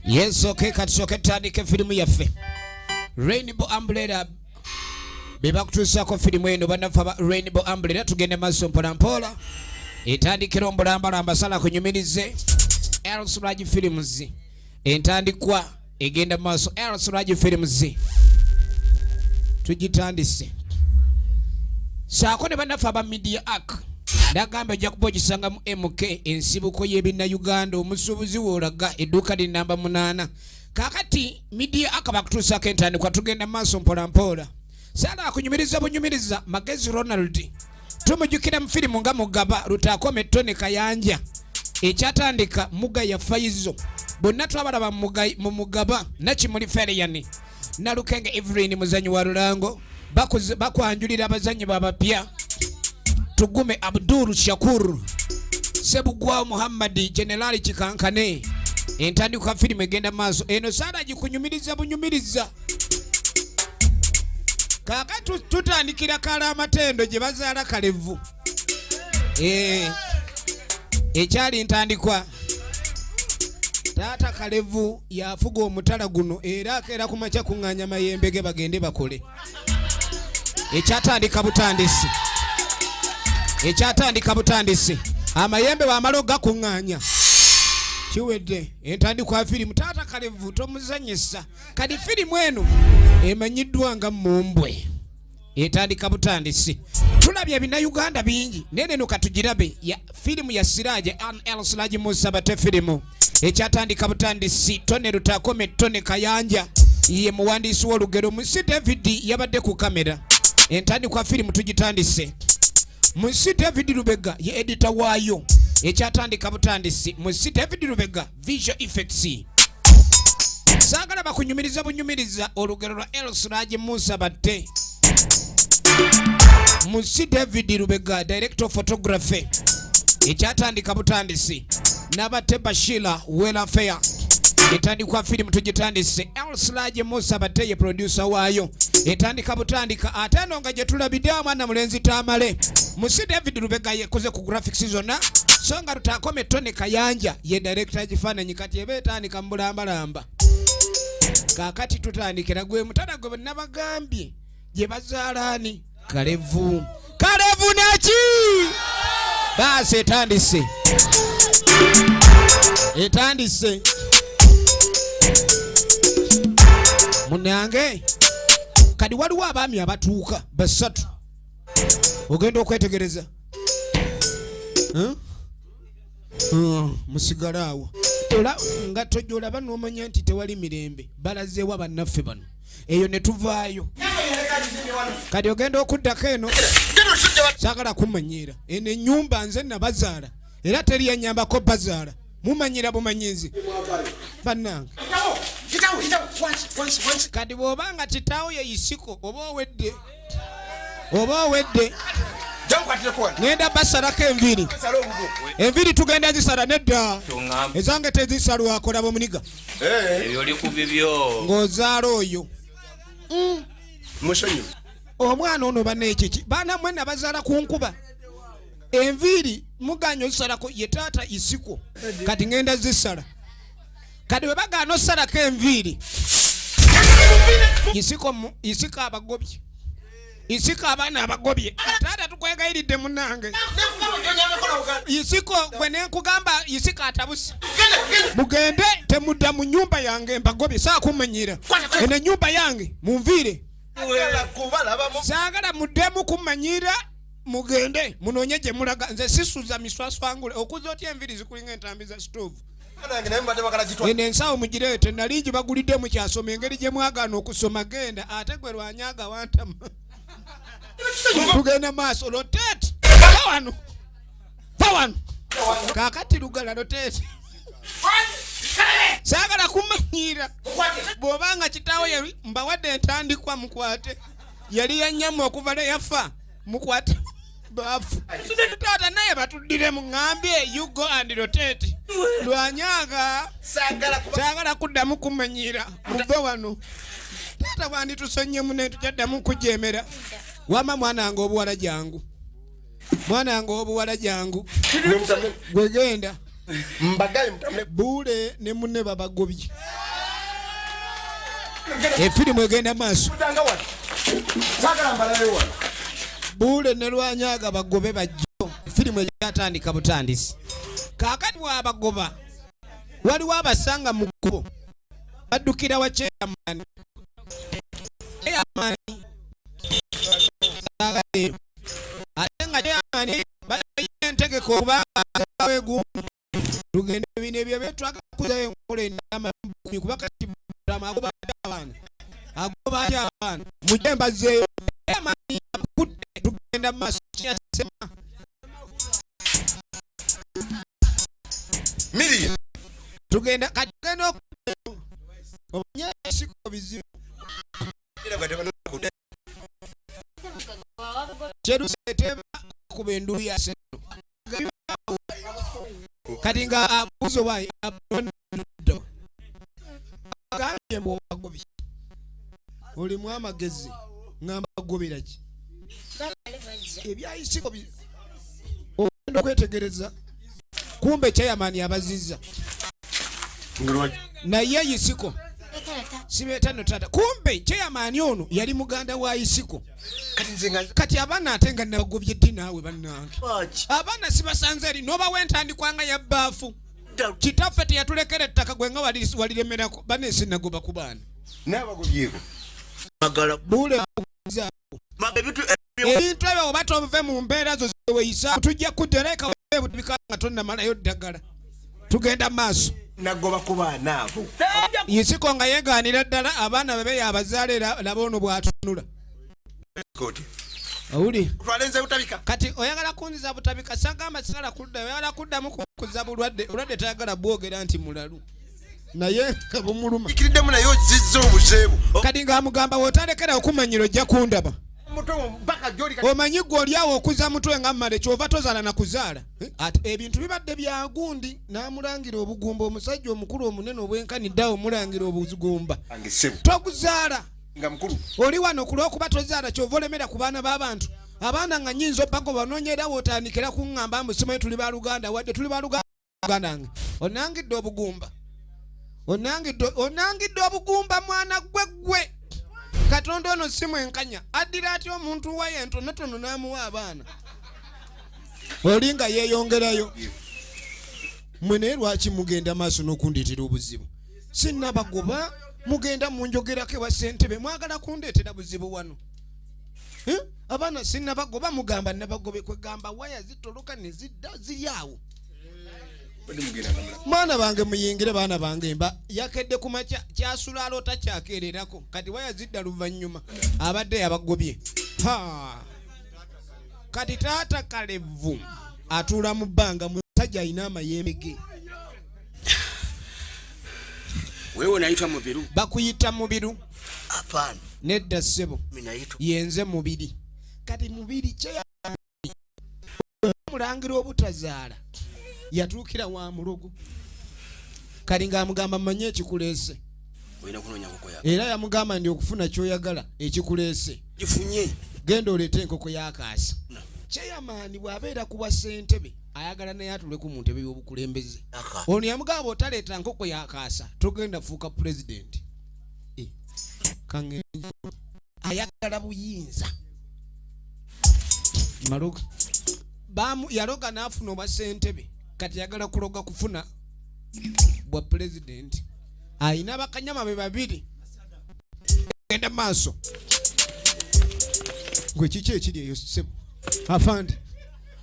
Yes, okay, katsoke tandike filimu yaffe. Rainbow Umbrella. Beba kutusako filimu eno banafa ba Rainbow Umbrella tugende maso mpola mpola. Etandikira omulamba sala kunyumirize. Elsuraji Films. Entandikwa egenda maso Elsuraji Films. Tujitandise. Sako ne banafa ba Media Arc. Ndagamba ojja kubogisanga mu MK ensibuko y'ebinna Uganda omusuubuzi wolaga edduuka li namba 8 kakati Media Arc bakutuusako entandikwa tugenda maaso mpola mpola sala akunyumiriza bunyumiriza Magezi Ronald tumujjukira mu firimu nga Mugaba Lutakome Tonny Kayanja ekyatandika Muga ya Faizo bonna twabalaba mu Mugaba Nakimuli Fereyani Nalukenge Evelyn muzanyi wa Lulango bakwanjulira abazanyi babapya Tugume Abdul Shakur Sebugwa Muhammadi Generali Chikankane entandikwa filimu egenda maaso eno sala gikunyumiriza bunyumiriza kakati tutandikira kala amatendo gye bazaala kalevu ekyali ntandikwa taata kalevu yafuga omutala guno era akeera ku makya kuŋŋaanya mayembe ge bagende bakole ekyatandika butandisi ekyatandika butandisi amayembe wamala gakuŋŋaanya kiwedde entandikwa firimu taata kalevu tomuzanyisa kadi firimu eno emanyiddwa nga Mombwe etandika butandisi tulabye ebina Uganda bingi neneno katugirabe ya firimu ya Siraje Elsuraji Musabate firimu ekyatandika butandisi Tonny Lutakome Tonny Kayanja ye muwandiisi w'olugero MUSISI David yabadde ku kamera entandikwa firimu tugitandise MUSISI David LUBEGA ye editor waayo ekyatandika butandisi MUSISI David LUBEGA visual effects sagala bakunyumiriza bunyumiriza olugero lwa Elsuraji Musabate MUSISI David LUBEGA director of photography ekyatandika butandisi Nabate Bashila welfare etandikwa firimu tugitandise Elsuraji Musabate ye producer waayo etandika butandika ate eno nga gye tulabidde omwana mulenzi Tamale MUSISI David LUBEGA yekoze ku graphics zonna so nga Lutakome Tonny Kayanja ye director ekifaananyi kati eba etandika mu bulambalamba kakati tutandikira gwe mutana gwe nabagambye gye bazaalaani kalevu naki basi etandise munange kadi waliwo abaami abatuuka basatu ogenda okwetegereza musigalaawo nga tojolaba n'omanya nti tewali mirembe balazeewa bannaffe bano eyo ne tuvaayo kadi ogenda okuddako eno saagala kumanyiira eno ennyumba nze nabazaala era teri yanyambako bazaala mumanyira bumanyizi bannange kadi bw'obanga kitaawo ye isiko oba owedde ngenda basalako enviri tugenda zisala nedda ezange tezisalwako laba omuniga ng'ozaala oyo omwana ono banekiki baana mwena bazaala ku nkuba enviri muganya ozisalako ye taata isiko kati ngenda zisala kati webagaana osalako enviri isiko abagobye isiko abaana abagobye taata tukwegayiridde munange isiko gwe nenkugamba isiko atabuse mugende temudda mu nyumba yange mbagobye saakumanyira eno nyumba yange munviire saagala muddemu kumanyira mugende munoonye gye mulaga nze sisuza miswaswangule okuza otya enviri zikulinga entambi za stove eno ensawo mugireete nali gibagulidde mukyasoma engeri gye mwagaana okusoma genda ate gwe lwanyaga wantama tugenda maaso loteeti pawano kakati lugala loteeti saagala kumanyira bw'obanga kitaawo yali mbawadde entandikwa mukwate yali yannyamu okuva ne yafa mukwate bafu taata naye batuddire muŋŋambye you go and rotate lwanyaga saagala kuddamu kumanyira muve wano taata bwanditusonnyemu ne tujaddamu kujeemera wama mwanange obuwala jangu mwanange obuwala jangu gwegenda mbagaye mtamle bule ne munne babagobye Efirimu egenda maaso. Bule ne Lwanyaga bagobe bajjo. Efirimu egyatandika butandisi. Kaakati bw'abagoba waliwo abasanga mu kkubo baddukira wa chairman. Ate nga chairman bayentegeka okubanga wegu tugende bino ebyo byetwaga kuzayo enkola enama kuba kati agoba abaana mujembazeeyo chairman tugenda mu maaso kyasema Miriam tugenda katugenda obunye siko bizibu Cheruseteba kubendu ya seno kati nga abuzo wayi abondo gambye mu bagobi oli mu amagezi ngamba gobera ki ebyayisiko ogenda kwetegereza kumbe chairman abaziza na ye yisiko sibetano tata kumbe chairman ono yali muganda wa yisiko kati abana atenga nabagobye dinawe bannange abana sibasanze eri noba wentandikwanga ya bafu kitaffe teyatulekera ettaka gwenga waliremerako banesi nagoba ku baana n'abagobyeko magala bule ebintu ebyo oba tove mu mbeera zo zeweyisa tujja kutereka bikanga tonnamalayo ddagala tugenda maaso nagoba ku baana abo yisiko nga yegaanira ddala abaana bebe yabazaale laba ono bw'atunula awuli kati oyagala kunziza butabika sagamba sigala kuddayo oyagala kuddamu kukuza bulwadde tayagala bwogera nti mulalu naye nga bumuluma ikiriddemu naye ozizza obuzeebu kati ng'amugamba wootalekera okumanyira ojja kundaba omanyi gwe oliawo okuza mutwe nga mmale kyova tozaala na kuzaala ati ebintu bibadde bya gundi n'amulangira obugumba omusajja omukulu omunene obwenkaniddawo omulangira obugumba toguzaala oli wano kulwokuba tozaala kyova olemera ku baana b'abantu abaana nga nyinza obbagoba onoonyera wootandikira kuŋŋamba mbusimanyi tuli baluganda wadde tuli baluganda nge onangidde obugumba onangidde obugumba mwana gwe Katonda ono simu enkanya addira atya omuntu waye entonotono n'amuwa abaana olinga yeeyongerayo mwe naye lwaki mugenda maaso n'okundeetera obuzibu sinnabagoba mugenda munjogerako ewa ssentebe mwagala kundeetera buzibu wano abaana sinnabagoba mugamba nabagobe kwegamba waya zitoloka ne zidda ziri awo Mwana bange muyingire baana bange mba yakedde ku makya kyasula alota kyakeererako kati waya zidda luvannyuma abadde yabagobye kati taata Kalevu atuula mu bbanga musajja alina amayembe wewe naitwa mubiru bakuyita mubiru apana nedda ssebo minaitwa yenze mubiri kati mubiri kye mulangira obutazaala yatuukira wa mulogo kali ng'amugamba manye ekikuleese era yamugamba ndi okufuna kyoyagala ekikuleese gifunye genda oleete enkoko y'akaasa kyeyamaani bw'abeera kuwa ssentebe ayagala naye atule ku mu ntebe y'obukulembeze ono yamugamba otaleeta nkoko y'akaasa togenda fuuka pulezidenti ayagala buyinza maloga yaloga n'afuna obwa ssentebe kati yagala kuloga kufuna bwa president ayina bakanyama be babiri genda maaso gwe kiki ekiri eyo sebo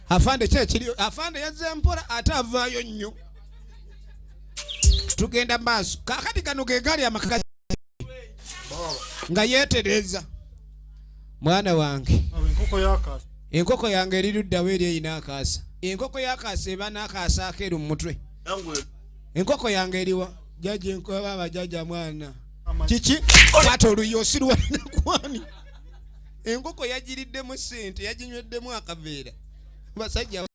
afande kyekiri afande yazze mpola ate avaayo nnyo tugenda maaso kakati kano ge gali amakaka nga yeetereza mwana wange enkoko yange eri luddawo eri eyina akaasa enkoko y'akaasa eba n'akaasa akeeru mu mutwe enkoko yange eriwa jaji enkoba jaja mwana kiki kwata oluyosi lwanakwani enkoko yagiriddemu ssente yaginyweddemu akaveera basajja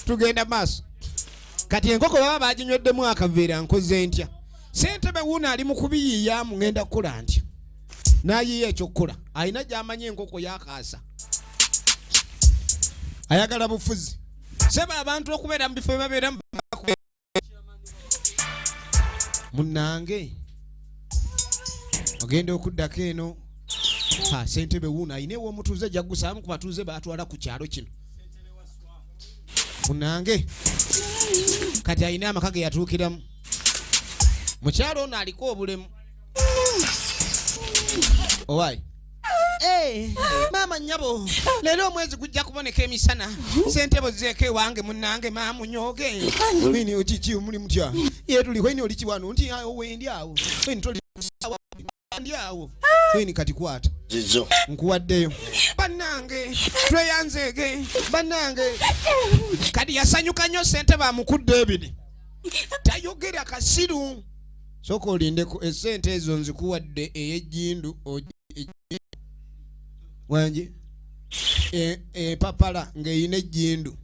tugenda maaso kati enkoko baba baginyweddemu akaveera nkoze ntya ssentebe wuuno ali mu kubiyiiyaamu ngenda kukola ntya n'ayiiya ekyokukola alina gy'amanyi enkoko y'akaasa ayagala bufuzi seba abantu okubeera mu bifo bebabeera munnange ogenda okuddako eno ssentebe wuuno ayina ew'omutuuze jagusaamu ku batuuze baatwala ku kyalo kino munange kati ayina amaka ge yatuukiramu mukyalo ono aliko obulemu owaayi maama nnyabo leero omwezi gujja kuboneka emisana ssentebe zeeko ewange munange maamunyooge ini okiki muli mutya yetuliko ini oli kiwano nti wendi awo ndi awo ini kati kwata zizo nkuwaddeyo bannange tweyanzeege bannange kati yasanyuka nnyo ssentebe amukudde ebiri tayogera kasiru sooka olindeko essente ezo nzikuwadde ey'ejjindu wanje papala ng'eyina ejjindu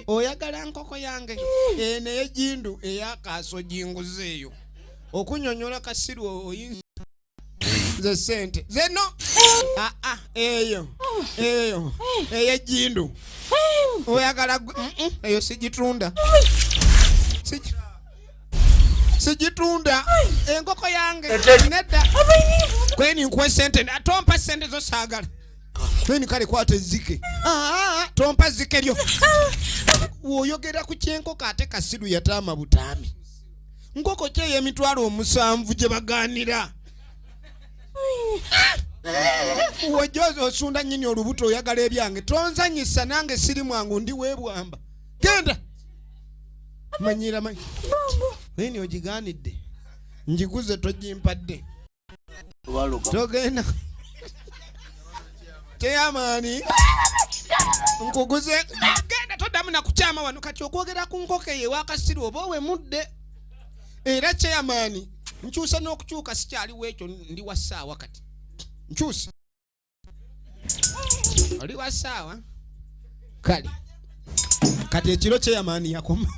oyagala nkoko yange n'ey'ejjindu ey'akaaso jinguzeeyo okunyonyola kasiru oyinza ze sente zeno eyo ey'ejjindu oyagala eyo sigitunda sigitunda enkoko yange nedda kweni nkuwe sente tompa sente zo saagala kweni kale kwata ezzike tompa zzike lyo woyogera ku kyenkoko ate kasiru yataama butaami nkoko kyeyo emitwalo 7 gye bagaanira wojoza osunda nnyini olubuto oyagala ebyange tonzanyisa nange siri mwangu ndi weebwamba genda manyira kweni ogigaanidde njiguze togimpadde togenda kyeyamaani nkuguze genda toddamu nakukyama wano kati okwogera ku nkoko eyo ewakasiru oba owemudde era kyeyamaani nkyusa n'okukyuka sikyaliwo ekyo ndi wa ssaawa kati nkyusa oli wa ssaawa kale kati ekiro kyeyamaani yakoma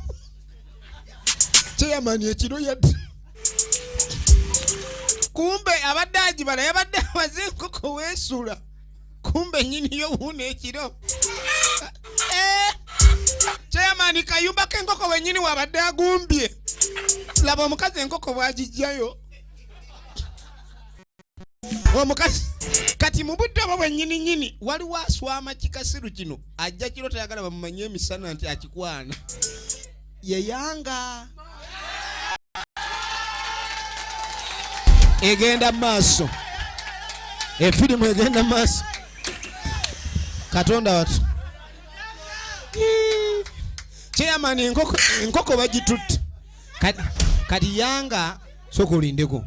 kyeyamaani ekiro yadde kumbe abadde agibala yabadde amaze enkoko weesula kumbe nyini yo wuuno ekiro kyeyamaani kayumba k'enkoko wenyini wabadde agumbye laba omukazi enkoko bwagijjayo omukazi kati mu budde obwo bwennyini waliwo aswama kikasiru kino ajja kiro tayagala bamumanye emisana nti akikwana yeyanga egenda maaso efirimu egenda maaso katonda watu kyeyamani enkoko bagitutte kati yanga soka olindeko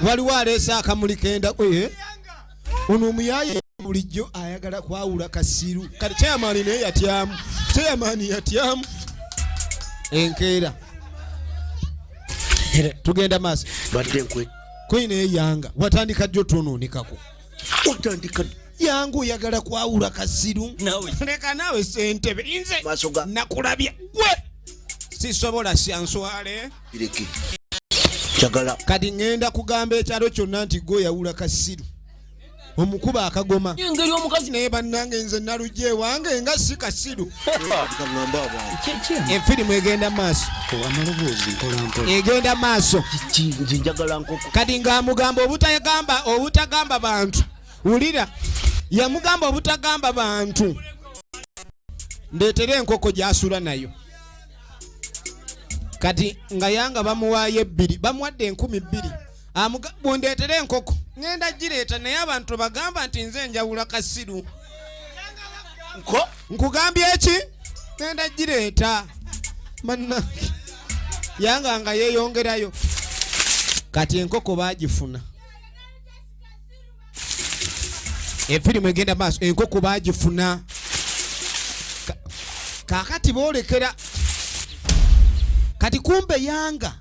waliwo aleese akamuli kenda ono omuyaye bulijjo ayagala kwawula kasiru kati kyeyamani naye yatyamu kyeyamani yatyamu enkeera tugenda maaso badde nkwe kwine eyanga watandika jjo tonoonekako otandika yangu oyagala kwawula kasiru leka naawe ssentebe nze nakulabye gwe sisobola syanswale ireki chagala kati ngenda kugamba ekyalo kyonna nti gwe oyawula kasiru omukuba akagoma engeri omukazi naye bannange nze nalujja ewange nga si kasiru efirimu egenda maaso egenda maaso kati ng'amugamba obutagamba bantu wulira yamugamba obutagamba bantu ndeetere enkoko gy'asula nayo kati nga yanga bamuwaayo 2 bamuwadde 12,000 bwondeetere enkoko ngenda gireeta naye abantu bagamba nti nze njawula kasiru nkugambye eki ngenda gireeta manna yanga nga yeeyongerayo kati enkoko baagifuna efirimu egenda maaso enkoko baagifuna kakati boolekera kati kumbe yanga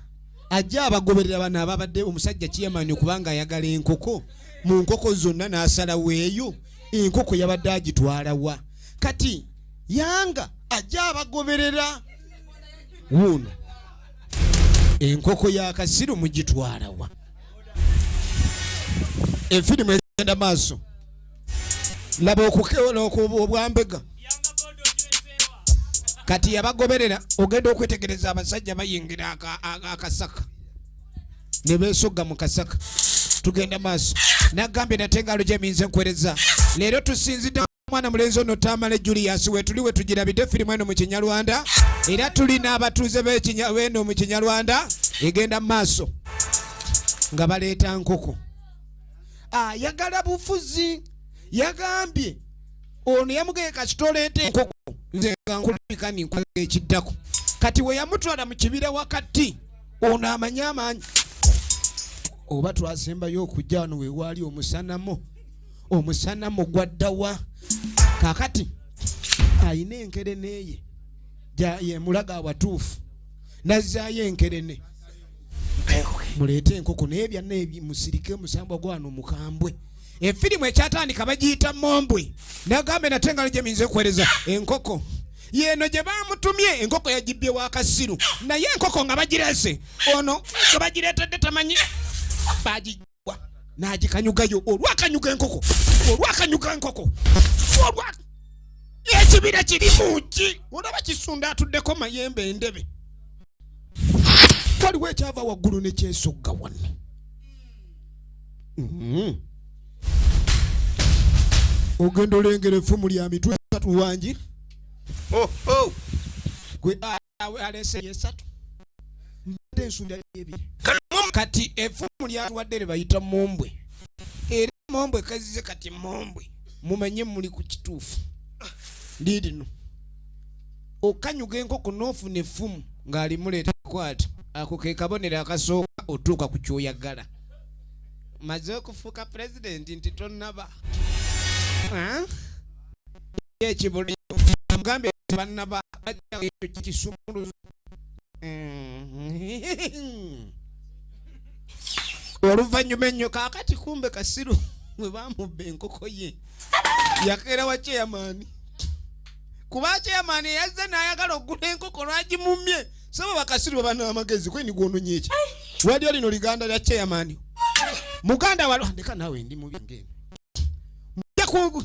ajja abagoberera bano ababadde omusajja kiyamani okubanga ayagala enkoko mu nkoko zonna n'asalawo eyo enkoko yabadde agitwala wa kati yanga ajja abagoberera wuuno enkoko ya kasiru mugitwala wa efirimu egenda maaso laba okukeola obwambega kati yabagoberera ogenda okwetegereza abasajja bayingira akasaka ne beesogga mu kasaka. Tugenda maaso. Nagambye nate engalo gye minze nkwereza. Leero tusinzidde mwana mulenzi ono Tamale Julius wetuli wetugirabidde firimu eno mu Kinyarwanda era tuli n'abatuuze b'eno mu Kinyarwanda egenda maaso nga baleeta nkoko. Yagala bufuzi yagambye ono yamugeye kasitoleete enkoko nze nga nkulabikani nkwaga ekiddako kati we yamutwala mu kibira wakati ono amanyi amaanyi oba twasembayo okujja wano wewaali omusanamo gwaddawa kakati ayina enkerene ye ye mulaga awatuufu nazzaayo enkerene muleete enkoko naye byonna musirike musambwa gwano mukambwe. Efirimu ekyatandika bagiyita Mombwe nagambe nate engalo gye minze kwereza enkoko yeno gye bamutumye enkoko yagibbye wakasiru naye enkoko nga bagirese ono nga bagireetedde tamanyi bagigwa n'agikanyugayo olwakanyuga enkoko ekibira kiri muki olaba kisunda atuddeko mayembe endebe waliwo ekyava waggulu nekyesogga wanne. Ogenda olengera effumu lya mitwe 3 wangi gwe alese yesatu mbadde ensunda ebiri kati effumu lyatuwadde bayita Mombwe era Mombwe kazize kati Mombwe mumanye muli ku kituufu liirino okanyuga enkoko n'ofuna effumu ng'alimuleeta kwata ako ke kabonero akasooka otuuka ku kyoyagala maze okufuuka pulezidenti nti tonnaba ekibuli mugambye bannaba ekyo kisumuluzo oluvannyuma ennyo kaakati kumbe Kasiru we bamubba enkoko ye yakeera wa chairman kuba chairman yazze n'ayagala okugula enkoko n'agimumye saba Bakasiru bana amagezi kweni gwononye eki wali lino liganda lya chairman muganda walondeka nawe ndi mubi ngene mjakungu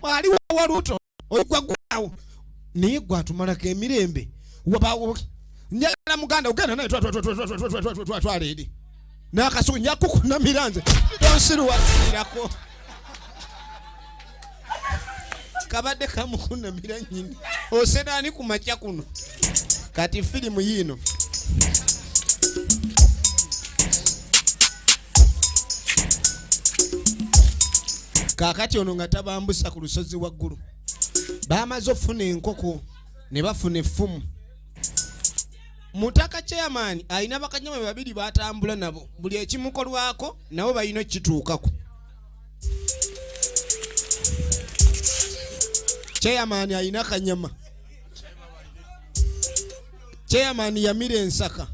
wali waluto oyigwa gwawo naye gwatumalako emirembe wabawo njagala muganda ogenda naye twaledi n'akasuku njakukuna miranze Kasiru wasirako kabadde kamukunamira nnyini osedani ku makya kuno kati firimu yino kakati ono nga tabambusa ku lusozi waggulu bamaze ofuna enkoko ne bafuna effumu mutaka chairman ayina bakanyama babiri batambula nabo buli ekimukolwako nabo bayina kituukako. Chairman ayina kanyama chairman yamira ensaka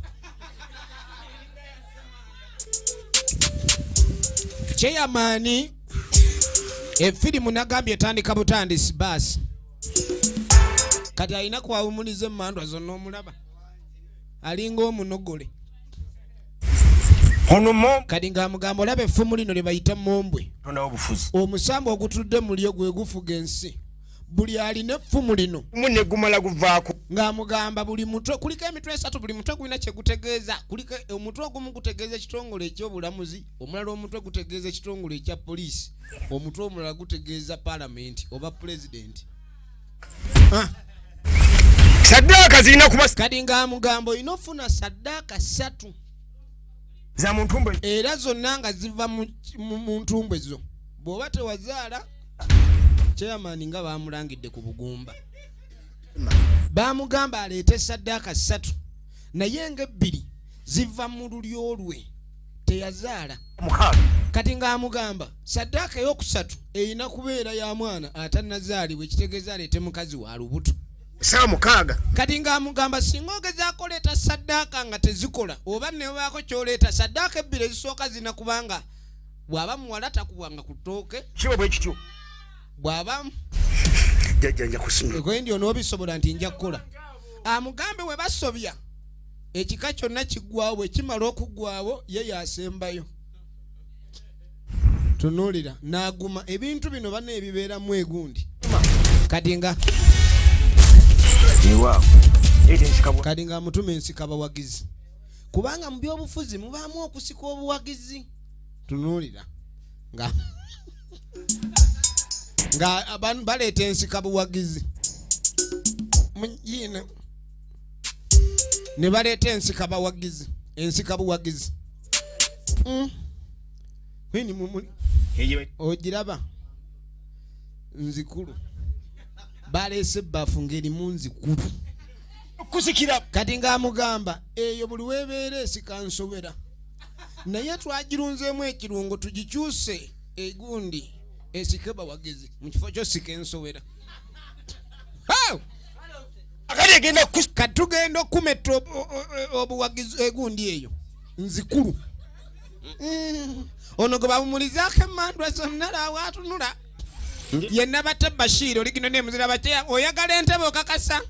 chairman efirimu nagambye etandika butandisi basi kati ayina kwawumuliza emmandwa zonna omulaba alinga omunogole kati ng'amugamba olaba effumu lino lye bayita Mombwe omusambu ogutudde mulyo gwe gufuga ensi buli alina effumu lino munne gumala guvaako ng'amugamba buli mutwe kuliko emitwe 3 buli mutwe gulina kye gutegeeza kuliko omutwe ogumu gutegeeza ekitongole eky'obulamuzi omulala omutwe gutegeeza ekitongole ekya poliisi omutwe omulala gutegeeza parliament oba president saddaaka zirina kuba kati ng'amugamba olina ofuna saddaaka 3 za mu ntumbwe era zonna nga ziva mu ntumbwe zo bw'oba tewazaala chairman nga bamulangidde ku bugumba bamugamba aleete saddaaka 3 naye ng'ebbiri ziva mu lulyo lwe teyazaala kati ng'amugamba saddaaka ey'okusatu erina kubeera ya mwana atannazaalibwa ekitegeeza aleete mukazi wa lubuto mukaaga kati ng'amugamba singa ogezaako leeta saddaaka nga tezikola oba nebaako kyoleeta saddaaka ebbiri ezisooka zina kubanga bw'aba muwala takubwanga ku ttooke kiba bwe kityo bw'aba jjajja kusinga kwendi onoobisobola nti nja kukola amugambe we basobya ekika kyonna kiggwawo bwe kimala okuggwawo ye yasembayo tunuulira n'aguma ebintu bino bana ebibeeramu egundi kati nga kati nga amutuma ensika bawagizi kubanga mu byobufuzi mubaamu okusika obuwagizi tunuulira nga abantu baleeta ensika buwagizi mujina ne baleeta ensika buwagizi kwini mumuli ogiraba nzikulu baleese ebbafu ng'erimu nzikulu kusikira kati ng'amugamba eyo buli weebeera esika nsobera naye twagirunzeemu ekirungo tugikyuse egundi esike bawagizi mu kifo ky'osika ensowera kati tugenda okumetta obuwagizi egundi eyo nzikulu ono gwe bawumulizaako emmandwa zonna laawe atunula yenna batta Bashir oligino nemuzira batya oyagala entebe okakasa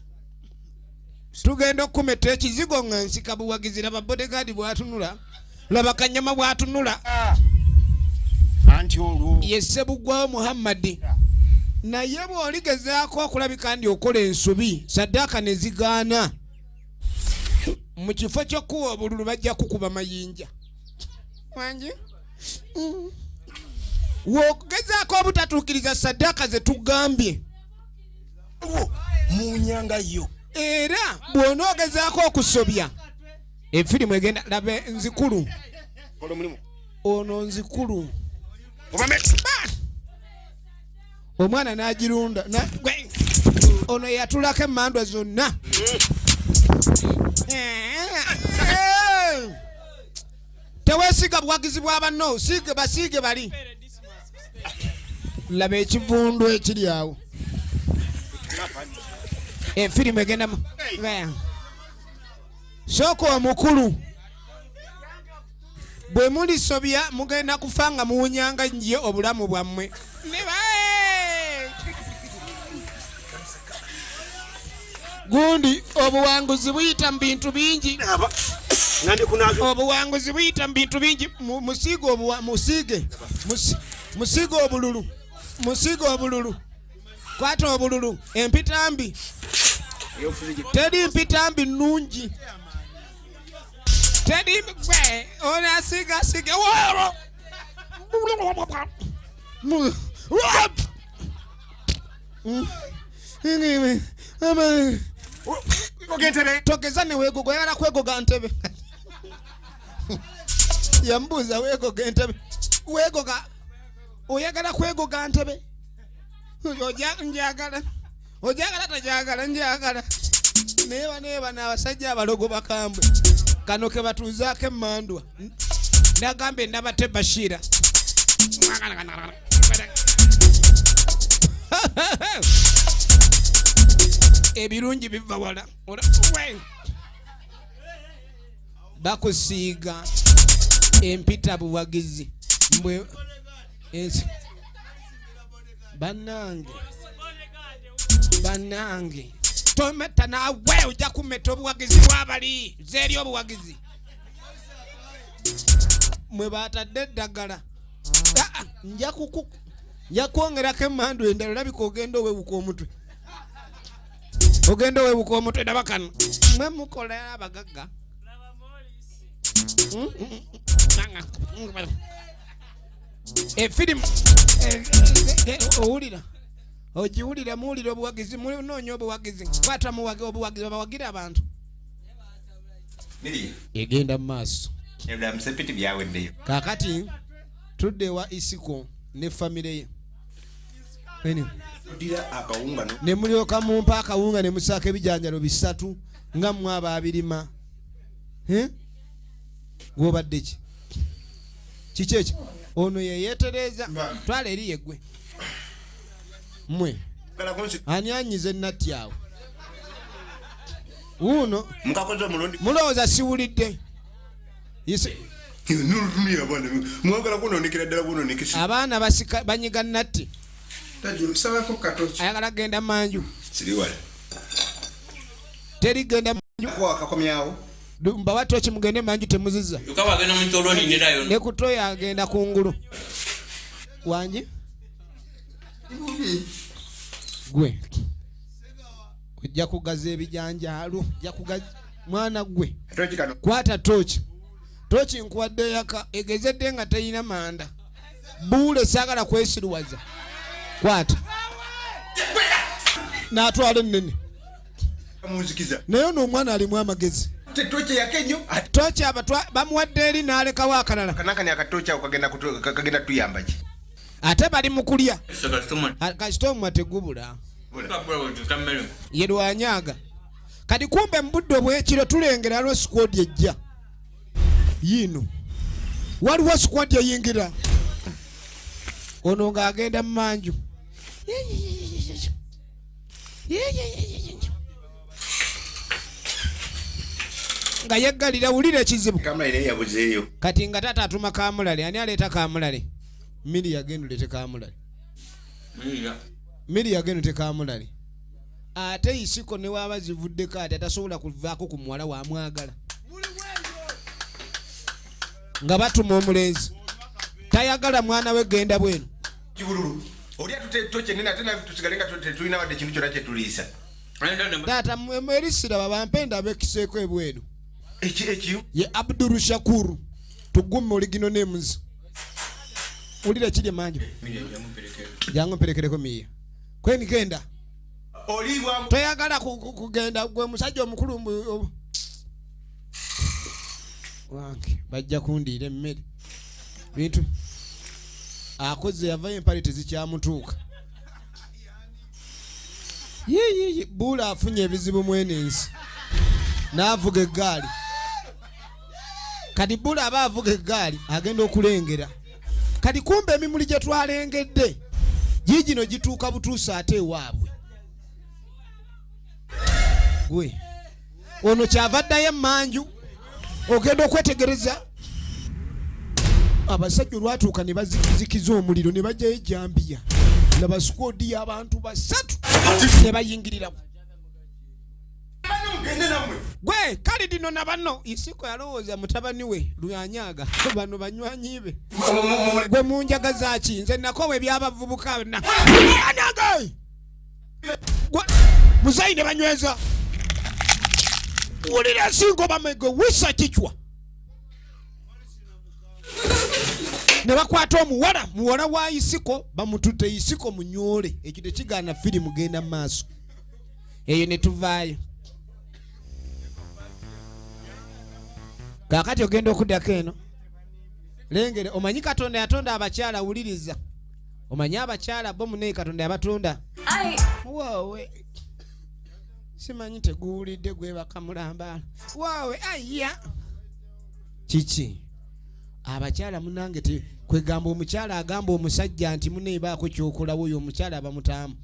tugenda okumetta ekizigo nga nsika buwagizi laba bodegaadi bwatunula laba kanyama bwatunula anti olwo yesebugwawo Muhammadi naye bw'oligezaako okulabika ndi okola ensobi saddaaka ne zigaana mu kifo ky'okuwa obululu bajja kukuba mayinja wangi wogezaako obutatuukiriza saddaaka ze tugambye mu nyanga yo era bw'onoogezaako okusobya efirimu egenda laba nzikulu ono nzikulu omwana n'agirunda ono yatulako emmandwa zonna teweesiga buwagizi bwa banno siige basiige bali laba ekivundu ekiri awo efirimu egenda sooka omukulu bwe mulisobya mugenda kufa nga muwunyanga nnyo obulamu bwammwe gundi obuwanguzi buyita mu bintu bingi obuwanguzi buyita mu bintu bingi musiige obululu kwata obululu empitambi teri mpitambi nnungi teri gwe onasiga woro togeza ne weegoga oyagala kwegoga ntebe yambuuza weegoga entebe weegoga oyagala kwegoga ntebe njagala ojagala tajagala njagala neeba n'abasajja abalogo bakambwe kano ke batuuzaako emmandwa nagamba endabate Bashira ebirungi biva wala bakusiiga empita buwagizi mbwe bannange tometta naawe ojja kumetta obuwagizi bwabali zeeri obuwagizi mwe batadde eddagala nja kwongerako emmandwa endala olabika ogenda owewuka omutwe ndaba kano mwe mukola abagagga efirimu owulira ogiwulira muwulira obuwagizi munoonya obuwagizi kwata obuwagizi babawagira abantu egenda mu maaso kaakati tudde wa isiko ne famire ye ne mulyoka mumpa akawunga ne musaako ebijanjalo 3 nga mwaba abirima gwobadde ki kiki ekyo ono yeyeetereza twala eri yeggwe mmwe ani anyize nnatti awo wuuno mulowooza siwulidde abaana banyiga nnatti ayagala genda manju teri genda manju mbawa toki mugende manju temuziza ne kutoya agenda kungulu wanje gwe ojja kugaza ebijanjaalo mwana gwe kwata tochi nkuwadde yaka egezedde nga teyina manda buule saagala kwesiruwaza kwata n'atwala ennene naye ono omwana alimu amagezi tochi bamuwadde eri n'alekawo akalala ate bali mu kulya kasitoma tegubula ye lwanyaga kati kumbe mu budde obw'ekiro tulengera lwo squad ejja yino waliwo squad eyingira ono ng'agenda mu manju nga yeggalira wulira ekizibu kati nga tata atuma kamulale ani aleeta kamulale miri yagendulete kamulale miri yagendulete kamulale ate isiko ne waba zivuddeko ate atasobola kuvaako ku muwala wamwagala nga batuma omulenzi tayagala mwana we genda bwenu taata mwerisira babampenda bekiseeko ebwenu ye Abdul Shakur tugume oligino names ulira kiri manjo jangu mperekereko miya kweni genda toyagala kugenda gwe musajja omukulu wange bajja kundira emmere bintu akoze yava empale tezikyamutuuka yiyi bula afunye ebizibu mwenensi n'avuga eggaali kati bula aba avuga eggaali agenda okulengera kati kumbe emimuli gye twalengedde gigino gituuka butuusa ate ewaabwe gwe ono kyava ddayo emmanju ogenda okwetegereza abasajja olwatuuka ne bazikiza omuliro ne bajjayo ejambiya nabasukodi y'abantu basatu ne bayingiriramu gwe kale dino na bano isiko yalowooza mutabani we Luyanyaga bano banywanyi be gwe munjaga zaki nze nakowe ebyabavubuka na Luyanyaga gwe muzaine banyweza ulira singo bamego wisa kichwa ne bakwata muwala wa isiko bamutute isiko munyole ekyo tekigana firimu genda maaso eyo ne tuvaayo kakati ogenda okuddako eno lengere omanyi Katonda yatonda abakyala wuliriza omanyi abakyala bo munaye Katonda yabatonda waawe simanyi teguwulidde gwe bakamulambala waawe aya kiki abakyala munange kwegamba omukyala agamba omusajja nti munaye baako kyokolawo oyo omukyala abamutaamu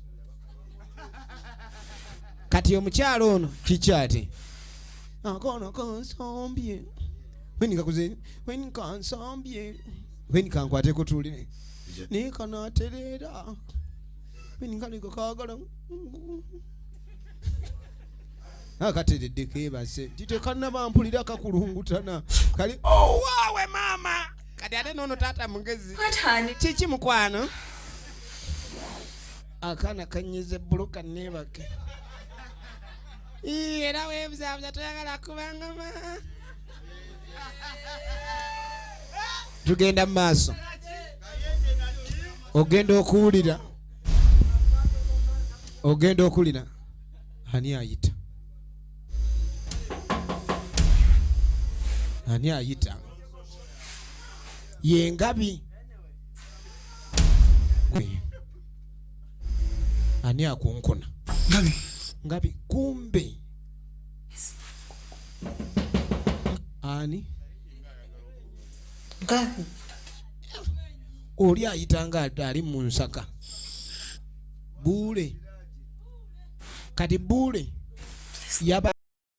kati omukyala ono kiki ate akono konsombye weni kansambye weni kankwateko tulire naye kanaterera weni kaliko kagala akateredde kebase titekannabampulira kakulungutana kali waawe mama kati ate nono taata mugezi kiki mukwano akana kanyize buluka nebake era webuzabuza toyagala kubangama tugenda maaso ogenda okuwulira ani ayita yengabi ani akunkuna ngabi kumbe ani ngabi oli ayitanga ali mu nsaka buule kati buule yaba